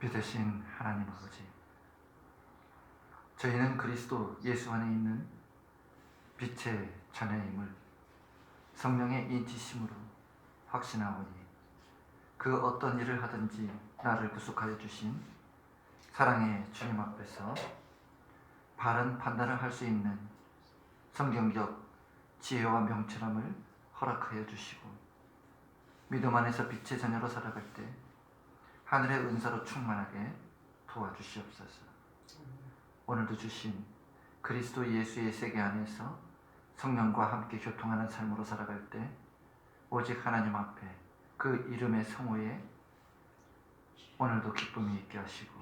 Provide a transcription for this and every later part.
빛되신 하나님 아버지, 저희는 그리스도 예수 안에 있는 빛의 자녀임을 성령의 인치심으로 확신하오니, 그 어떤 일을 하든지 나를 구속하여 주신 사랑의 주님 앞에서 바른 판단을 할 수 있는 성경적 지혜와 명철함을 허락하여 주시고, 믿음 안에서 빛의 자녀로 살아갈 때 하늘의 은사로 충만하게 도와주시옵소서. 오늘도 주신 그리스도 예수의 세계 안에서 성령과 함께 교통하는 삶으로 살아갈 때 오직 하나님 앞에 그 이름의 성호에 오늘도 기쁨이 있게 하시고,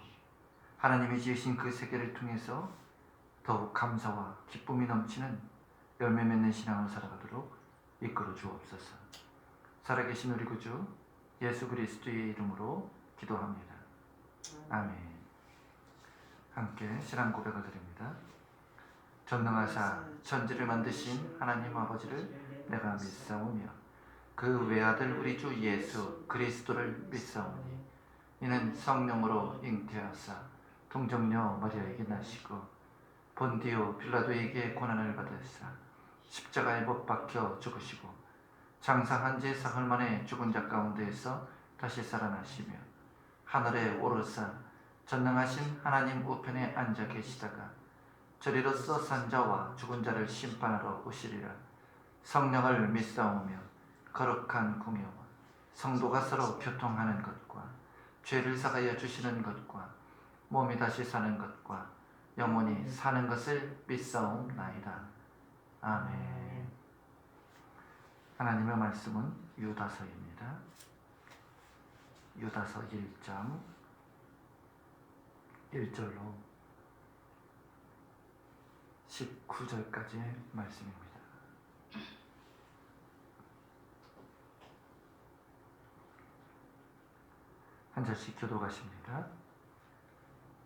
하나님이 지으신 그 세계를 통해서 더욱 감사와 기쁨이 넘치는 열매 맺는 신앙을 살아가도록 이끌어 주옵소서. 살아계신 우리 구주 예수 그리스도의 이름으로 기도합니다. 아멘. 함께 신앙 고백을 드립니다. 전능하사 천지를 만드신 하나님 아버지를 내가 믿사오며 그 외아들 우리 주 예수 그리스도를 믿사오니, 이는 성령으로 잉태하사 동정녀 마리아에게 나시고 본디오 빌라도에게 고난을 받으사 십자가에 못 박혀 죽으시고 장사한 지 사흘 만에 죽은 자 가운데에서 다시 살아나시며 하늘에 오르사 전능하신 하나님 우편에 앉아 계시다가 저리로서 산자와 죽은 자를 심판하러 오시리라. 성령을 믿사오며 거룩한 공예와 성도가 서로 교통하는 것과 죄를 사하여 주시는 것과 몸이 다시 사는 것과 영원히 사는 것을 믿사옵나이다. 아멘. 하나님의 말씀은 유다서입니다. 유다서 1장 1절로 19절까지의 말씀입니다. 한 절씩 교독하십니다.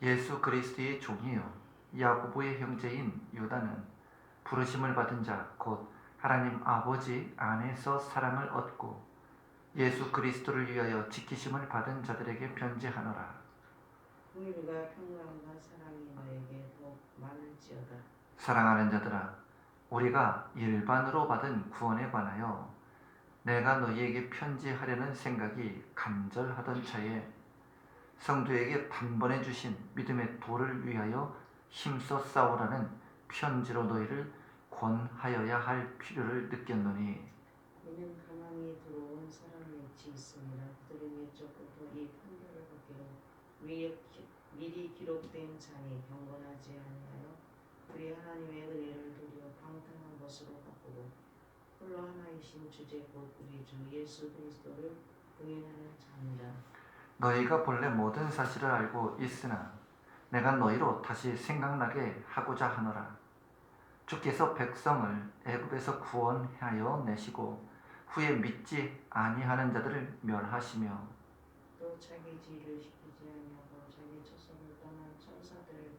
예수 그리스도의 종이요 야고보의 형제인 유다는 부르심을 받은 자 곧 하나님 아버지 안에서 사랑을 얻고 예수 그리스도를 위하여 지키심을 받은 자들에게 편지하노라. 긍휼과 평강과 사랑이 너에게 더욱 많을지어다. 사랑하는 자들아, 우리가 일반으로 받은 구원에 관하여 내가 너희에게 편지하려는 생각이 간절하던 차에 성도에게 단번에 주신 믿음의 도를 위하여 힘써 싸우라는 편지로 너희를 권하여야 할 필요를 느꼈노니, 이는 가망이 들어온 사람의 일치 있음이라. 그들은 옛적부터 이 판결을 받기로 미리 기록된 자니 경건하지 아니하여 우리 하나님의 은혜를 도리어 방탕한 것으로 바꾸고 홀로 하나이신 주제 곧 우리 주 예수 그리스도를 부인하는 자니라. 너희가 본래 모든 사실을 알고 있으나 내가 너희로 다시 생각나게 하고자 하노라. 주께서 백성을 애굽에서 구원하여 내시고 후에 믿지 아니하는 자들을 멸하시며 또 자기 지위를 시키지 아니하고 자기 처소를 떠난 천사들을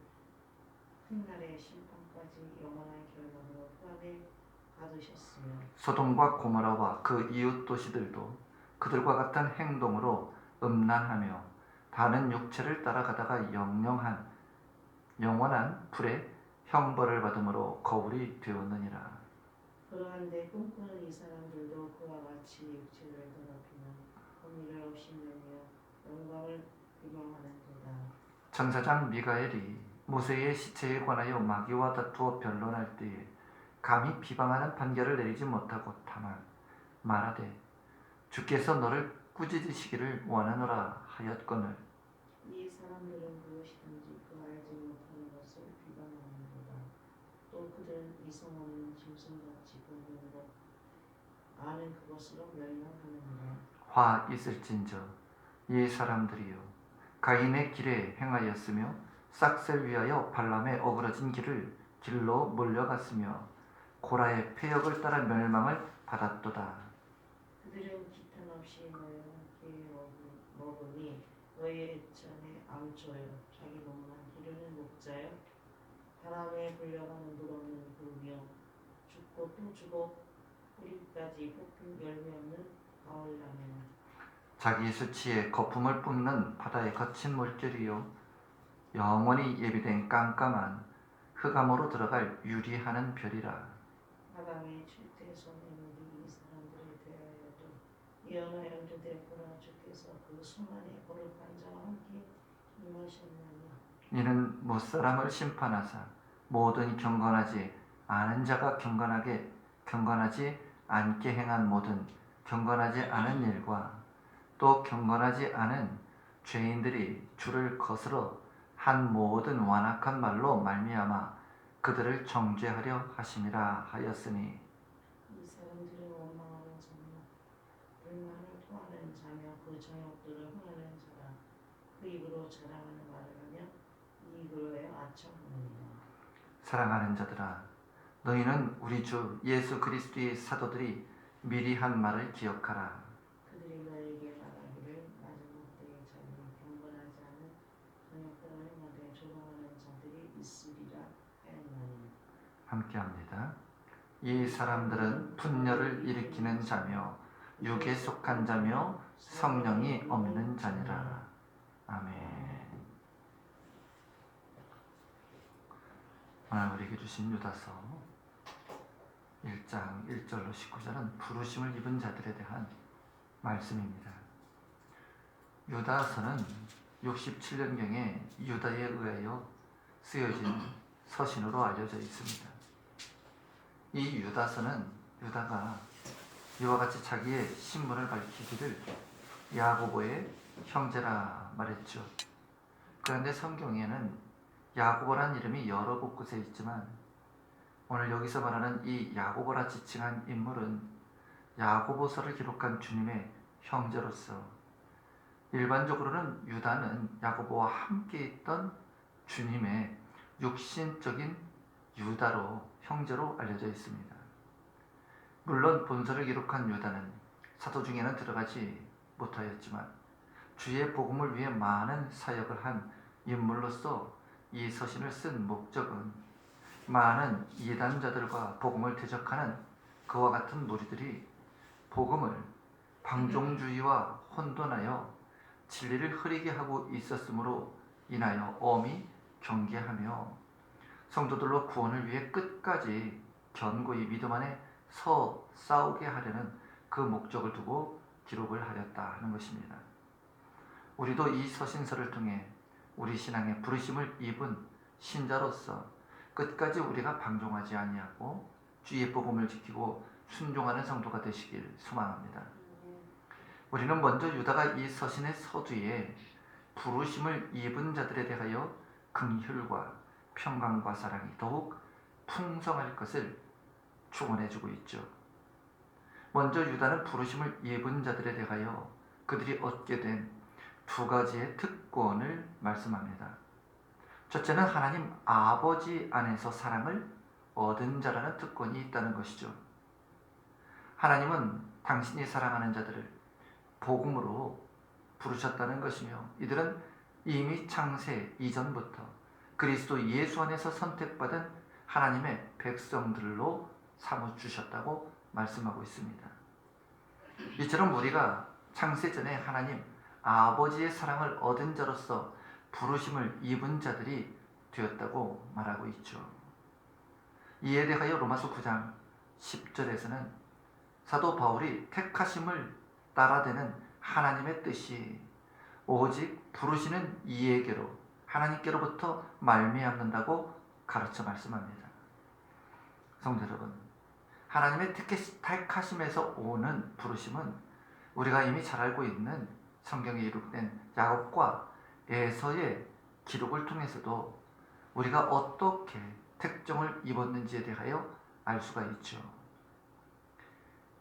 훗날의 심판까지 영원한 결론으로 포함해 가두셨으며, 소돔과 고모라와 그 이웃 도시들도 그들과 같은 행동으로 음란하며 다른 육체를 따라가다가 영원한 불에 형벌을 받음으로 거울이 되었느니라. 그러한데 꿈꾸는 이 사람들도 그와 같이 육체를 더럽히며 공의를 없이내며 영광을 비방하는도다. 천사장 미가엘이 모세의 시체에 관하여 마귀와 다투어 변론할 때에 감히 비방하는 판결을 내리지 못하고 다만 말하되 주께서 너를 꾸짖으시기를 원하노라 하였거늘, 이 사람들은 무엇이든지 그 알지 못하는 것을 비방하는도다. 또 그들은 이성 없는 짐승같이 본능으로 아는 그것으로 멸망하느니라. 화 있을진저 이 사람들이요 가인의 길에 행하였으며 싹셀 위하여 발람의 어그러진 길로 몰려갔으며 고라의 패역을 따라 멸망을 받았도다. 그들은 기탄 없이 너희와 함께 먹으니 너희의 전에 암초여 자기 몸만 기르는 목자여 바람에 불려가는 물 없는 굴며 죽고 또 죽어 뿌리까지 뽑힌 열매 없는 가을나무나. 자기 수치에 거품을 뿜는 바다의 거친 물결이요 영원히 예비된 깜깜한 흑암으로 들어갈 유리하는 별이라. 마당의 칠대에서 내놓은 이 사람들에 대하여도 예언하여 되되구나. 주께서 그 수만의 거룩한 자와 함께 임하셨나니 이는 못사람을 심판하사 모든 경건하지 않은 자가 경건하지 않게 행한 모든 경건하지 않은 일과 또 경건하지 않은 죄인들이 주를 거스러 한 모든 완악한 말로 말미암아 그들을 정죄하려 하심이라 하였으니 이 사람들은 원망하는 자며 불만을 토하는 자며 그 정욕들을 흥하는 자라. 그 입으로 자랑하는 말을 하며 이 입으로 아첨하느니라. 사랑하는 자들아 너희는 우리 주 예수 그리스도의 사도들이 미리 한 말을 기억하라. 그들이 너에게 말하기를 마지막 때에 자기는 경건하지 않은 정욕들을 행하되 조롱하는 자들이 있으리라 하였나니 함께합니다. 이 사람들은 분열을 일으키는 자며 육에 속한 자며 성령이 없는 자니라. 아멘. 오늘 우리에게 주신 유다서 1장 1절로 19절은 부르심을 입은 자들에 대한 말씀입니다. 유다서는 67년경에 유다에 의하여 쓰여진 서신으로 알려져 있습니다. 이 유다서는 유다가 이와 같이 자기의 신분을 밝히기를 야고보의 형제라 말했죠. 그런데 성경에는 야고보란 이름이 여러 곳곳에 있지만 오늘 여기서 말하는 이 야고보라 지칭한 인물은 야고보서를 기록한 주님의 형제로서 일반적으로는 유다는 야고보와 함께 있던 주님의 육신적인 유다로 형제로 알려져 있습니다. 물론 본서를 기록한 유다는 사도 중에는 들어가지 못하였지만 주의 복음을 위해 많은 사역을 한 인물로서 이 서신을 쓴 목적은 많은 이단자들과 복음을 대적하는 그와 같은 무리들이 복음을 방종주의와 혼돈하여 진리를 흐리게 하고 있었으므로 인하여 엄히 경계하며 성도들로 구원을 위해 끝까지 견고히 믿음 안에 싸우게 하려는 그 목적을 두고 기록을 하였다 하는 것입니다. 우리도 이 서신서를 통해 우리 신앙의 부르심을 입은 신자로서 끝까지 우리가 방종하지 아니하고 주의 복음을 지키고 순종하는 성도가 되시길 소망합니다. 우리는 먼저 유다가 이 서신의 서두에 부르심을 입은 자들에 대하여 긍휼과 평강과 사랑이 더욱 풍성할 것을 축원해주고 있죠. 먼저 유다는 부르심을 입은 자들에 대하여 그들이 얻게 된 두 가지의 특권을 말씀합니다. 첫째는 하나님 아버지 안에서 사랑을 얻은 자라는 특권이 있다는 것이죠. 하나님은 당신이 사랑하는 자들을 복음으로 부르셨다는 것이며 이들은 이미 창세 이전부터 그리스도 예수 안에서 선택받은 하나님의 백성들로 삼아주셨다고 말씀하고 있습니다. 이처럼 우리가 창세 전에 하나님 아버지의 사랑을 얻은 자로서 부르심을 입은 자들이 되었다고 말하고 있죠. 이에 대하여 로마서 9장 10절에서는 사도 바울이 택하심을 따라되는 하나님의 뜻이 오직 부르시는 이에게로 하나님께로부터 말미암는다고 가르쳐 말씀합니다. 성도 여러분, 하나님의 택하심에서 오는 부르심은 우리가 이미 잘 알고 있는 성경에 기록된 야곱과 에서의 기록을 통해서도 우리가 어떻게 택정을 입었는지에 대하여 알 수가 있죠.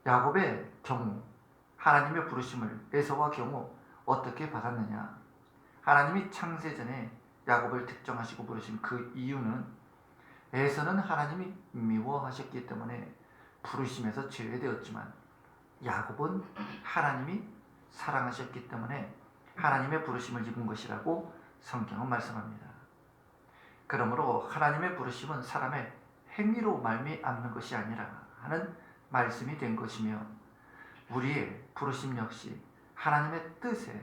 야곱의 경우 하나님의 부르심을 에서와 경우 어떻게 받았느냐? 하나님이 창세전에 야곱을 특정하시고 부르신 그 이유는 에서는 하나님이 미워하셨기 때문에 부르심에서 제외되었지만 야곱은 하나님이 사랑하셨기 때문에 하나님의 부르심을 입은 것이라고 성경은 말씀합니다. 그러므로 하나님의 부르심은 사람의 행위로 말미암는 것이 아니라 하는 말씀이 된 것이며 우리의 부르심 역시 하나님의 뜻에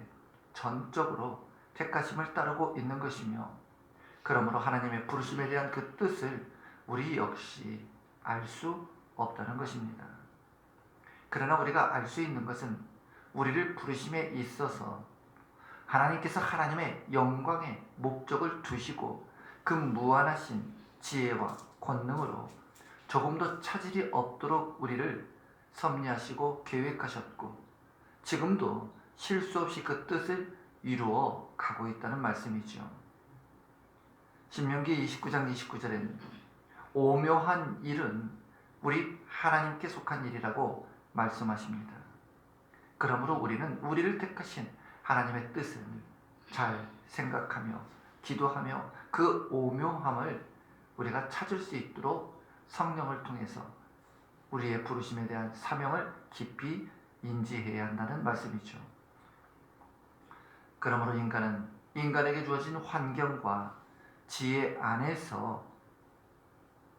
전적으로 택하심을 따르고 있는 것이며, 그러므로 하나님의 부르심에 대한 그 뜻을 우리 역시 알 수 없다는 것입니다. 그러나 우리가 알 수 있는 것은 우리를 부르심에 있어서 하나님께서 하나님의 영광의 목적을 두시고 그 무한하신 지혜와 권능으로 조금도 차질이 없도록 우리를 섭리하시고 계획하셨고, 지금도 실수 없이 그 뜻을 이루어 가고 있다는 말씀이죠. 신명기 29장 29절에는 오묘한 일은 우리 하나님께 속한 일이라고 말씀하십니다. 그러므로 우리는 우리를 택하신 하나님의 뜻을 잘 생각하며 기도하며 그 오묘함을 우리가 찾을 수 있도록 성령을 통해서 우리의 부르심에 대한 사명을 깊이 인지해야 한다는 말씀이죠. 그러므로 인간은 인간에게 주어진 환경과 지혜 안에서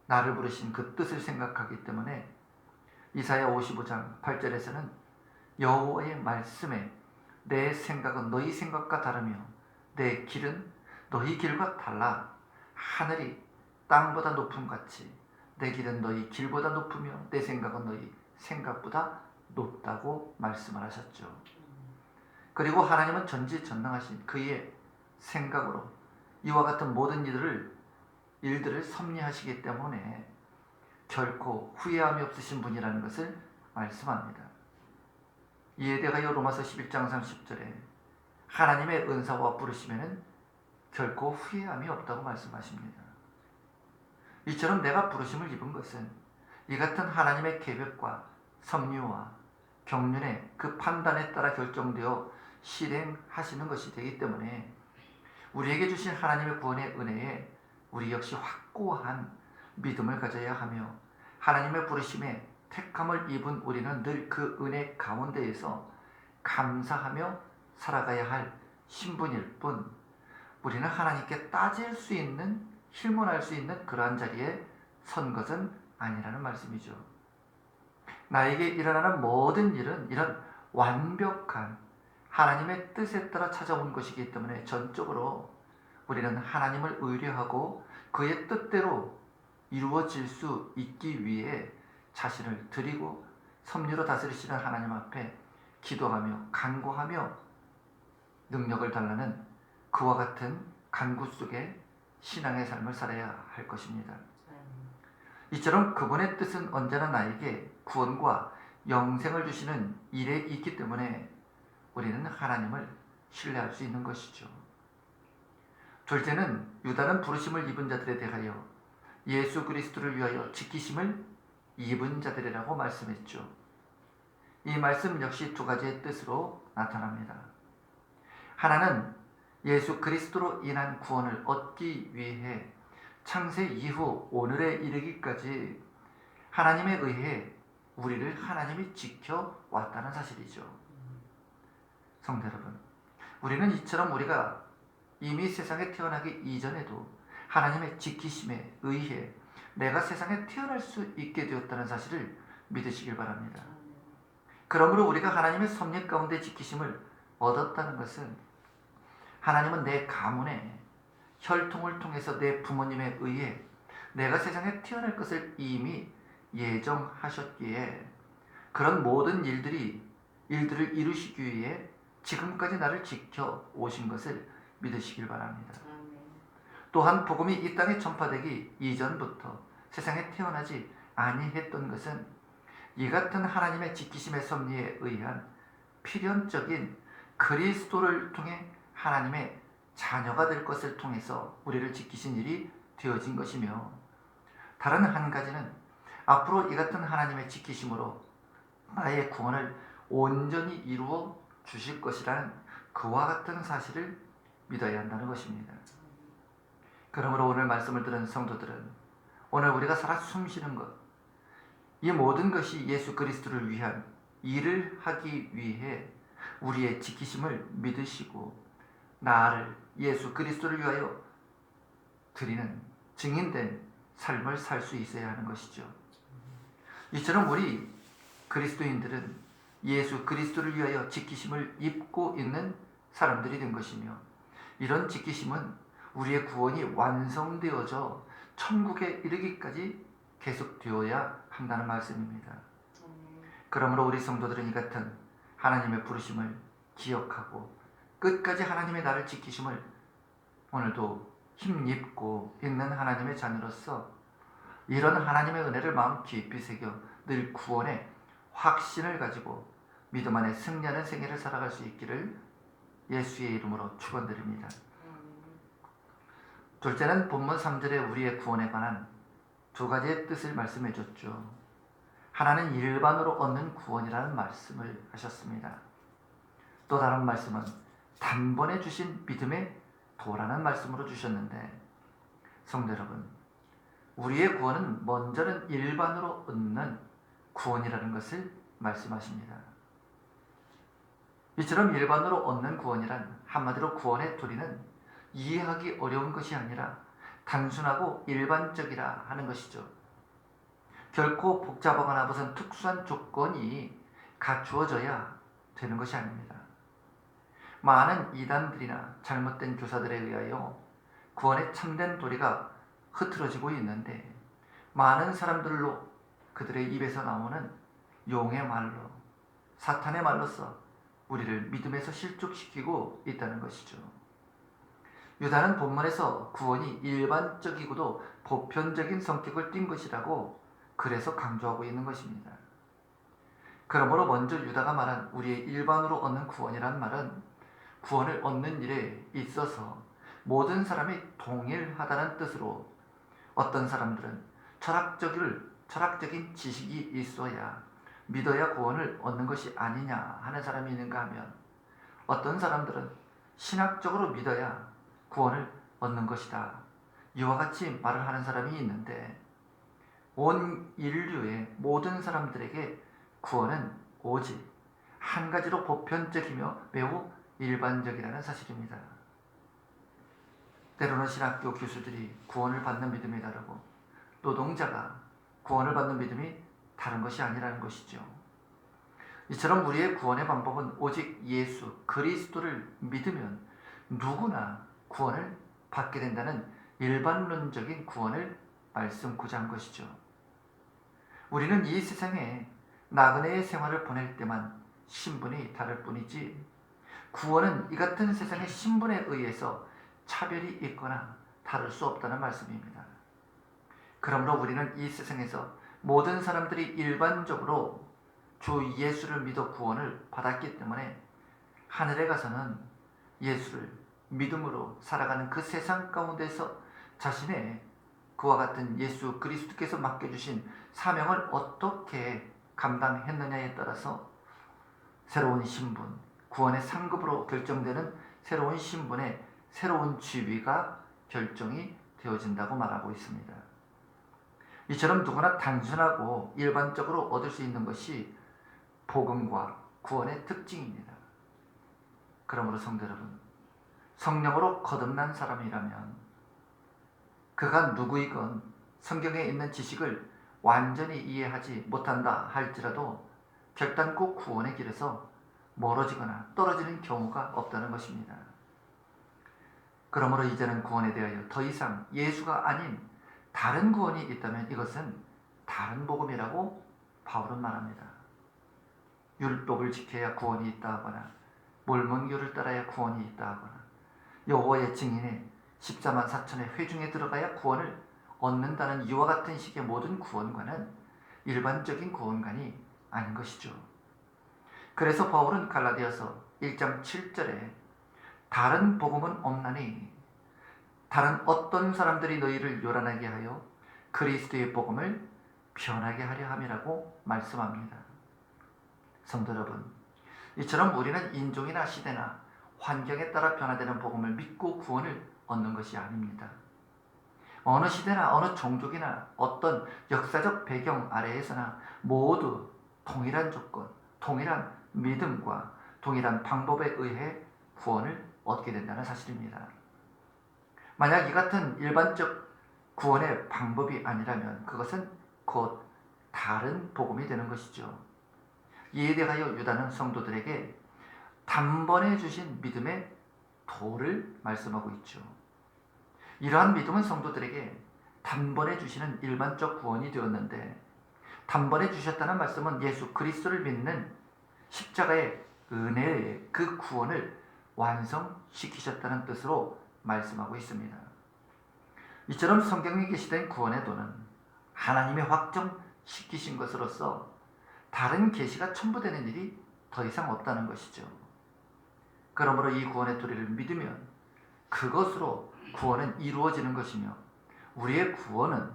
나를 부르신 그 뜻을 생각하기 때문에 이사야 55장 8절에서는 여호와의 말씀에 내 생각은 너희 생각과 다르며 내 길은 너희 길과 달라 하늘이 땅보다 높음 같이 내 길은 너희 길보다 높으며 내 생각은 너희 생각보다 높다고 말씀을 하셨죠. 그리고 하나님은 전지전능하신 그의 생각으로 이와 같은 모든 일들을 섭리하시기 때문에 결코 후회함이 없으신 분이라는 것을 말씀합니다. 이에 대하여 로마서 11장 30절에 하나님의 은사와 부르심에는 결코 후회함이 없다고 말씀하십니다. 이처럼 내가 부르심을 입은 것은 이 같은 하나님의 계획과 섭리와 경륜의 그 판단에 따라 결정되어 실행하시는 것이 되기 때문에 우리에게 주신 하나님의 구원의 은혜에 우리 역시 확고한 믿음을 가져야 하며, 하나님의 부르심에 택함을 입은 우리는 늘 그 은혜 가운데에서 감사하며 살아가야 할 신분일 뿐, 우리는 하나님께 따질 수 있는, 실문할 수 있는 그러한 자리에 선 것은 아니라는 말씀이죠. 나에게 일어나는 모든 일은 이런 완벽한 하나님의 뜻에 따라 찾아온 것이기 때문에 전적으로 우리는 하나님을 의뢰하고 그의 뜻대로 이루어질 수 있기 위해 자신을 드리고 섭리로 다스리시는 하나님 앞에 기도하며 간구하며 능력을 달라는 그와 같은 간구 속에 신앙의 삶을 살아야 할 것입니다. 이처럼 그분의 뜻은 언제나 나에게 구원과 영생을 주시는 일에 있기 때문에 우리는 하나님을 신뢰할 수 있는 것이죠. 둘째는 유다는 부르심을 입은 자들에 대하여 예수 그리스도를 위하여 지키심을 입은 자들이라고 말씀했죠. 이 말씀 역시 두 가지의 뜻으로 나타납니다. 하나는 예수 그리스도로 인한 구원을 얻기 위해 창세 이후 오늘에 이르기까지 하나님에 의해 우리를 하나님이 지켜왔다는 사실이죠. 성도 여러분, 우리는 이처럼 우리가 이미 세상에 태어나기 이전에도 하나님의 지키심에 의해 내가 세상에 태어날 수 있게 되었다는 사실을 믿으시길 바랍니다. 그러므로 우리가 하나님의 섭리 가운데 지키심을 얻었다는 것은 하나님은 내 가문에 혈통을 통해서 내 부모님에 의해 내가 세상에 태어날 것을 이미 예정하셨기에 그런 모든 일들을 이루시기 위해 지금까지 나를 지켜 오신 것을 믿으시길 바랍니다. 또한 복음이 이 땅에 전파되기 이전부터 세상에 태어나지 아니했던 것은 이 같은 하나님의 지키심의 섭리에 의한 필연적인 그리스도를 통해 하나님의 자녀가 될 것을 통해서 우리를 지키신 일이 되어진 것이며, 다른 한 가지는 앞으로 이 같은 하나님의 지키심으로 나의 구원을 온전히 이루어 주실 것이라는 그와 같은 사실을 믿어야 한다는 것입니다. 그러므로 오늘 말씀을 들은 성도들은 오늘 우리가 살아 숨쉬는 것, 이 모든 것이 예수 그리스도를 위한 일을 하기 위해 우리의 지키심을 믿으시고 나를 예수 그리스도를 위하여 드리는 증인된 삶을 살 수 있어야 하는 것이죠. 이처럼 우리 그리스도인들은 예수 그리스도를 위하여 지키심을 입고 있는 사람들이 된 것이며, 이런 지키심은 우리의 구원이 완성되어져 천국에 이르기까지 계속되어야 한다는 말씀입니다. 그러므로 우리 성도들은 이 같은 하나님의 부르심을 기억하고 끝까지 하나님의 나를 지키심을 오늘도 힘입고 있는 하나님의 자녀로서 이런 하나님의 은혜를 마음 깊이 새겨 늘 구원의 확신을 가지고 믿음 안에 승리하는 생애를 살아갈 수 있기를 예수의 이름으로 축원드립니다. 둘째는 본문 3절에 우리의 구원에 관한 두 가지의 뜻을 말씀해 줬죠. 하나는 일반으로 얻는 구원이라는 말씀을 하셨습니다. 또 다른 말씀은 단번에 주신 믿음의 도라는 말씀으로 주셨는데, 성도 여러분, 우리의 구원은 먼저는 일반으로 얻는 구원이라는 것을 말씀하십니다. 이처럼 일반으로 얻는 구원이란 한마디로 구원의 도리는 이해하기 어려운 것이 아니라 단순하고 일반적이라 하는 것이죠. 결코 복잡하거나 무슨 특수한 조건이 갖추어져야 되는 것이 아닙니다. 많은 이단들이나 잘못된 교사들에 의하여 구원의 참된 도리가 흐트러지고 있는데, 많은 사람들로 그들의 입에서 나오는 용의 말로, 사탄의 말로서 우리를 믿음에서 실족시키고 있다는 것이죠. 유다는 본문에서 구원이 일반적이고도 보편적인 성격을 띈 것이라고 그래서 강조하고 있는 것입니다. 그러므로 먼저 유다가 말한 우리의 일반으로 얻는 구원이란 말은 구원을 얻는 일에 있어서 모든 사람이 동일하다는 뜻으로, 어떤 사람들은 철학적인 지식이 있어야 믿어야 구원을 얻는 것이 아니냐 하는 사람이 있는가 하면, 어떤 사람들은 신학적으로 믿어야 구원을 얻는 것이다, 이와 같이 말을 하는 사람이 있는데, 온 인류의 모든 사람들에게 구원은 오직 한 가지로 보편적이며 매우 일반적이라는 사실입니다. 때로는 신학교 교수들이 구원을 받는 믿음이 다르고 노동자가 구원을 받는 믿음이 다른 것이 아니라는 것이죠. 이처럼 우리의 구원의 방법은 오직 예수 그리스도를 믿으면 누구나 구원을 받게 된다는 일반론적인 구원을 말씀고자 한 것이죠. 우리는 이 세상에 나그네의 생활을 보낼 때만 신분이 다를 뿐이지, 구원은 이 같은 세상의 신분에 의해서 차별이 있거나 다를 수 없다는 말씀입니다. 그러므로 우리는 이 세상에서 모든 사람들이 일반적으로 주 예수를 믿어 구원을 받았기 때문에 하늘에 가서는 예수를 믿음으로 살아가는 그 세상 가운데서 자신의 그와 같은 예수 그리스도께서 맡겨주신 사명을 어떻게 감당했느냐에 따라서 새로운 신분, 구원의 상급으로 결정되는 새로운 신분의 새로운 지위가 결정이 되어진다고 말하고 있습니다. 이처럼 누구나 단순하고 일반적으로 얻을 수 있는 것이 복음과 구원의 특징입니다. 그러므로 성도 여러분, 성령으로 거듭난 사람이라면 그가 누구이건 성경에 있는 지식을 완전히 이해하지 못한다 할지라도 결단코 구원의 길에서 멀어지거나 떨어지는 경우가 없다는 것입니다. 그러므로 이제는 구원에 대하여 더 이상 예수가 아닌 다른 구원이 있다면 이것은 다른 복음이라고 바울은 말합니다. 율법을 지켜야 구원이 있다 하거나 몰몬교를 따라야 구원이 있다 하거나 여호와의 증인의 14만 4천의 회중에 들어가야 구원을 얻는다는 이와 같은 식의 모든 구원과는 일반적인 구원관이 아닌 것이죠. 그래서 바울은 갈라디아서 1장 7절에 다른 복음은 없나니 다른 어떤 사람들이 너희를 요란하게 하여 그리스도의 복음을 변하게 하려 함이라고 말씀합니다. 성도 여러분, 이처럼 우리는 인종이나 시대나 환경에 따라 변화되는 복음을 믿고 구원을 얻는 것이 아닙니다. 어느 시대나 어느 종족이나 어떤 역사적 배경 아래에서나 모두 동일한 조건, 동일한 믿음과 동일한 방법에 의해 구원을 얻게 된다는 사실입니다. 만약 이 같은 일반적 구원의 방법이 아니라면 그것은 곧 다른 복음이 되는 것이죠. 이에 대하여 유다는 성도들에게 단번에 주신 믿음의 도를 말씀하고 있죠. 이러한 믿음은 성도들에게 단번에 주시는 일반적 구원이 되었는데, 단번에 주셨다는 말씀은 예수 그리스도를 믿는 십자가의 은혜의 그 구원을 완성시키셨다는 뜻으로 말씀하고 있습니다. 이처럼 성경에 게시된 구원의 도는 하나님이 확정시키신 것으로서 다른 계시가 첨부되는 일이 더 이상 없다는 것이죠. 그러므로 이 구원의 도리를 믿으면 그것으로 구원은 이루어지는 것이며, 우리의 구원은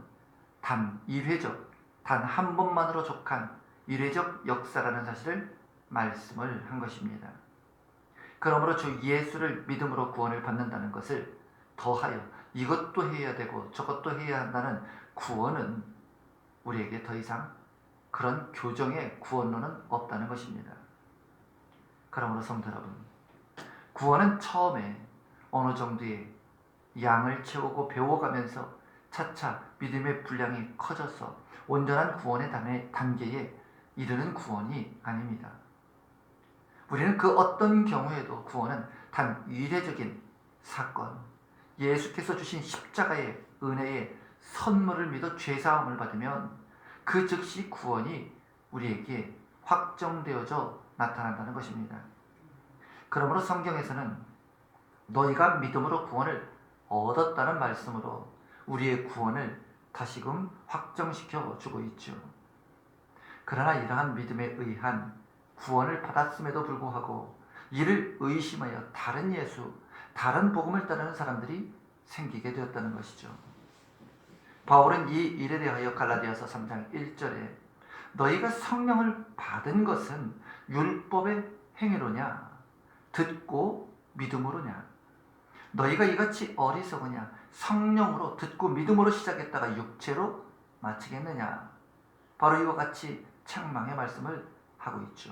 단 일회적, 단 한 번만으로 족한 일회적 역사라는 사실을 말씀을 한 것입니다. 그러므로 주 예수를 믿음으로 구원을 받는다는 것을 더하여 이것도 해야 되고 저것도 해야 한다는 구원은 우리에게 더 이상 그런 교정의 구원론은 없다는 것입니다. 그러므로 성도 여러분, 구원은 처음에 어느 정도의 양을 채우고 배워가면서 차차 믿음의 분량이 커져서 온전한 구원의 단계에 이르는 구원이 아닙니다. 우리는 그 어떤 경우에도 구원은 단 이례적인 사건, 예수께서 주신 십자가의 은혜의 선물을 믿어 죄사함을 받으면 그 즉시 구원이 우리에게 확정되어져 나타난다는 것입니다. 그러므로 성경에서는 너희가 믿음으로 구원을 얻었다는 말씀으로 우리의 구원을 다시금 확정시켜 주고 있죠. 그러나 이러한 믿음에 의한 구원을 받았음에도 불구하고 이를 의심하여 다른 예수, 다른 복음을 따르는 사람들이 생기게 되었다는 것이죠. 바울은 이 일에 대하여 갈라디아서 3장 1절에 너희가 성령을 받은 것은 율법의 행위로냐 듣고 믿음으로냐, 너희가 이같이 어리석으냐 성령으로 듣고 믿음으로 시작했다가 육체로 마치겠느냐, 바로 이와 같이 책망의 말씀을 하고 있죠.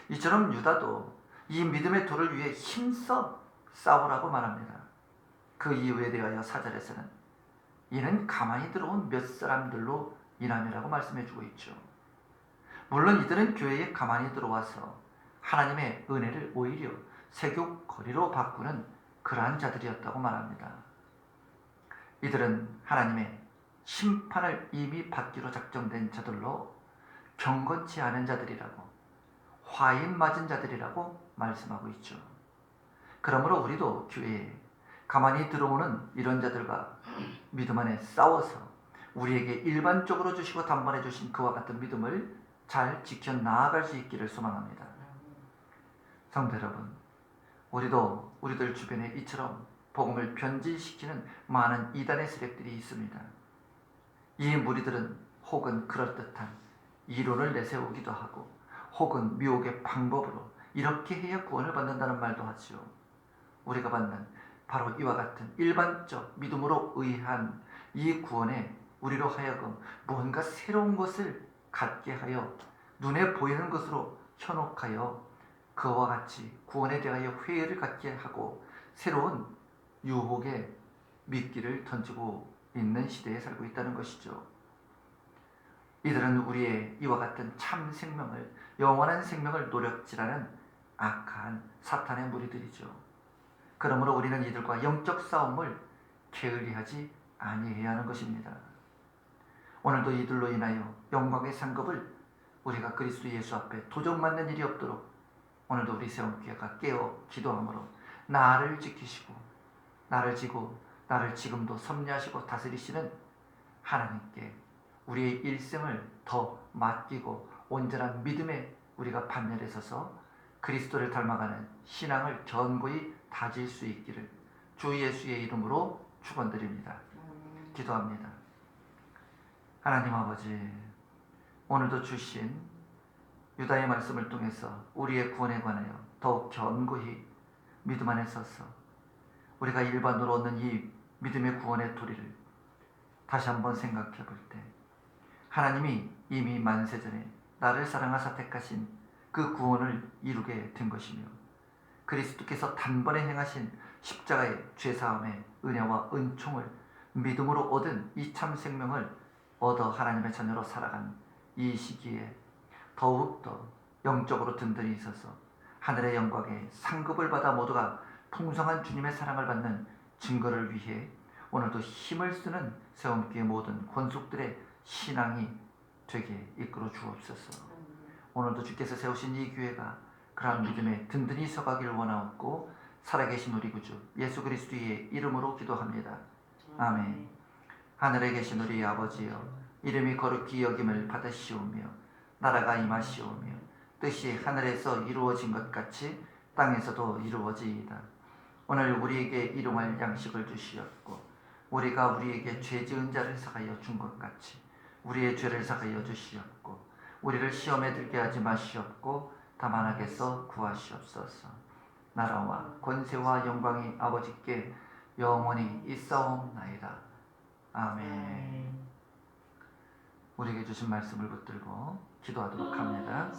이처럼 유다도 이 믿음의 도를 위해 힘써 싸우라고 말합니다. 그 이유에 대하여 4절에서는 이는 가만히 들어온 몇 사람들로 인함이라고 말씀해주고 있죠. 물론 이들은 교회에 가만히 들어와서 하나님의 은혜를 오히려 세교거리로 바꾸는 그러한 자들이었다고 말합니다. 이들은 하나님의 심판을 이미 받기로 작정된 자들로 경건치 않은 자들이라고, 화인 맞은 자들이라고 말씀하고 있죠. 그러므로 우리도 교회에 가만히 들어오는 이런 자들과 믿음 안에 싸워서 우리에게 일반적으로 주시고 단번에 주신 그와 같은 믿음을 잘 지켜 나아갈 수 있기를 소망합니다. 성도 여러분, 우리도 우리들 주변에 이처럼 복음을 변질시키는 많은 이단의 세력들이 있습니다. 이 무리들은 혹은 그럴듯한 이론을 내세우기도 하고 혹은 미혹의 방법으로 이렇게 해야 구원을 받는다는 말도 하지요. 우리가 받는 바로 이와 같은 일반적 믿음으로 의한 이 구원에 우리로 하여금 뭔가 새로운 것을 갖게 하여 눈에 보이는 것으로 현혹하여 그와 같이 구원에 대하여 회의를 갖게 하고 새로운 유혹에 미끼를 던지고 있는 시대에 살고 있다는 것이죠. 이들은 우리의 이와 같은 참 생명을, 영원한 생명을 노력질하는 악한 사탄의 무리들이죠. 그러므로 우리는 이들과 영적 싸움을 게을리하지 아니해야 하는 것입니다. 오늘도 이들로 인하여 영광의 상급을 우리가 그리스도 예수 앞에 도적맞는 일이 없도록 오늘도 우리 세움교회가 깨어 기도함으로 나를 지키시고 나를 지고 나를 지금도 섭리하시고 다스리시는 하나님께 우리의 일생을 더 맡기고 온전한 믿음에 우리가 반열에 서서 그리스도를 닮아가는 신앙을 견고히 다질 수 있기를 주 예수의 이름으로 축원드립니다. 기도합니다. 하나님 아버지, 오늘도 주신 유다의 말씀을 통해서 우리의 구원에 관하여 더욱 견고히 믿음 안에 서서 우리가 일반으로 얻는 이 믿음의 구원의 도리를 다시 한번 생각해 볼 때, 하나님이 이미 만세전에 나를 사랑하사 택하신 그 구원을 이루게 된 것이며 그리스도께서 단번에 행하신 십자가의 죄사함의 은혜와 은총을 믿음으로 얻은 이 참 생명을 얻어 하나님의 자녀로 살아간 이 시기에 더욱더 영적으로 든든히 있어서 하늘의 영광에 상급을 받아 모두가 풍성한 주님의 사랑을 받는 증거를 위해 오늘도 힘을 쓰는 세움교회 모든 권속들의 신앙이 되게 이끌어 주옵소서. 오늘도 주께서 세우신 이 교회가 그러한 믿음에 든든히 서가기를 원하옵고 살아계신 우리 구주 예수 그리스도의 이름으로 기도합니다. 아멘. 하늘에 계신 우리 아버지여, 이름이 거룩히 여김을 받으시오며 나라가 임하시오며 뜻이 하늘에서 이루어진 것 같이 땅에서도 이루어지이다. 오늘 우리에게 일용할 양식을 주시옵고 우리가 우리에게 죄 지은 자를 사하여 준 것 같이 우리의 죄를 사하여 주시옵고 우리를 시험에 들게 하지 마시옵고 다만 악에서 구하시옵소서. 나라와 권세와 영광이 아버지께 영원히 있사옵나이다. 아멘. 우리에게 주신 말씀을 붙들고 기도하도록 합니다.